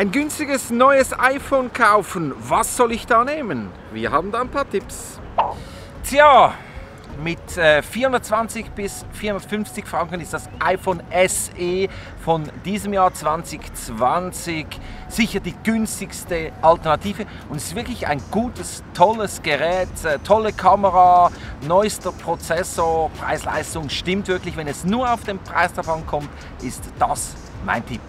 Ein günstiges neues iPhone kaufen, was soll ich da nehmen? Wir haben da ein paar Tipps. Tja, mit 420 bis 450 Franken ist das iPhone SE von diesem Jahr 2020 sicher die günstigste Alternative und es ist wirklich ein gutes, tolles Gerät, tolle Kamera, neuester Prozessor, Preis-Leistung stimmt wirklich. Wenn es nur auf den Preis davon kommt, ist das mein Tipp.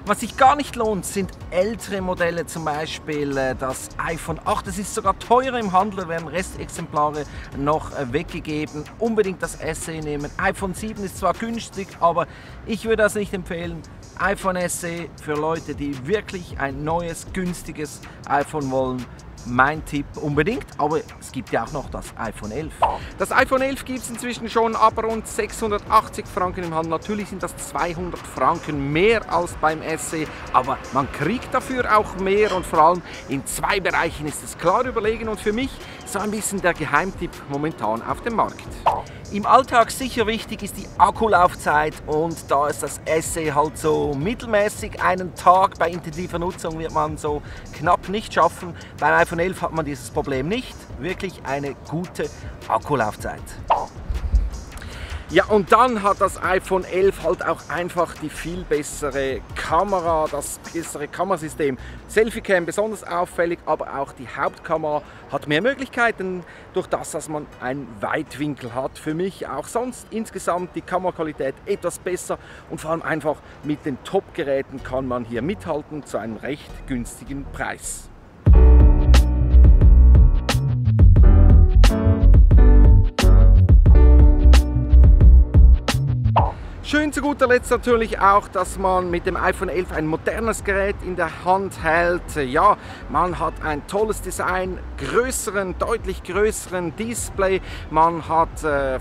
Was sich gar nicht lohnt, sind ältere Modelle, zum Beispiel das iPhone 8. Das ist sogar teurer im Handel, werden Restexemplare noch weggegeben. Unbedingt das SE nehmen. iPhone 7 ist zwar günstig, aber ich würde das nicht empfehlen. iPhone SE für Leute, die wirklich ein neues, günstiges iPhone wollen. Mein Tipp unbedingt, aber es gibt ja auch noch das iPhone 11. Das iPhone 11 gibt es inzwischen schon ab rund 680 Franken im Handel. Natürlich sind das 200 Franken mehr als beim SE, aber man kriegt dafür auch mehr und vor allem in zwei Bereichen ist es klar überlegen und für mich so ein bisschen der Geheimtipp momentan auf dem Markt. Im Alltag sicher wichtig ist die Akkulaufzeit und da ist das SE halt so mittelmäßig. Einen Tag bei intensiver Nutzung wird man so knapp nicht schaffen. Beim iPhone 11 hat man dieses Problem nicht. Wirklich eine gute Akkulaufzeit. Ja, und dann hat das iPhone 11 halt auch einfach die viel bessere Kamera, das bessere Kamerasystem. Selfie-Cam besonders auffällig, aber auch die Hauptkamera hat mehr Möglichkeiten durch das, dass man einen Weitwinkel hat. Für mich auch sonst insgesamt die Kameraqualität etwas besser und vor allem einfach mit den Top-Geräten kann man hier mithalten zu einem recht günstigen Preis. Schön zu guter Letzt natürlich auch, dass man mit dem iPhone 11 ein modernes Gerät in der Hand hält. Ja, man hat ein tolles Design, deutlich größeren Display. Man hat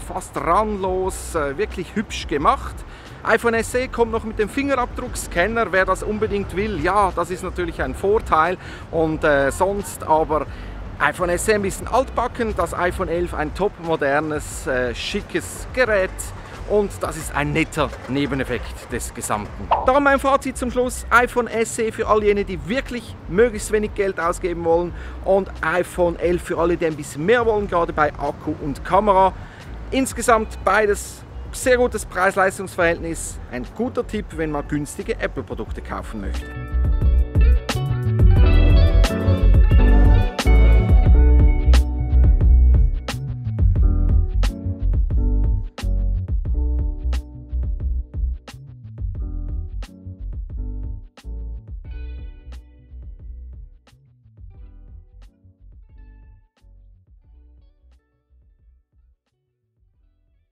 fast randlos, wirklich hübsch gemacht. iPhone SE kommt noch mit dem Fingerabdruckscanner, wer das unbedingt will. Ja, das ist natürlich ein Vorteil und sonst aber iPhone SE ein bisschen altbacken, das iPhone 11 ein topmodernes, schickes Gerät. Und das ist ein netter Nebeneffekt des Gesamten. Darum mein Fazit zum Schluss: iPhone SE für all jene, die wirklich möglichst wenig Geld ausgeben wollen und iPhone 11 für alle, die ein bisschen mehr wollen, gerade bei Akku und Kamera. Insgesamt beides sehr gutes Preis-Leistungs-Verhältnis. Ein guter Tipp, wenn man günstige Apple-Produkte kaufen möchte.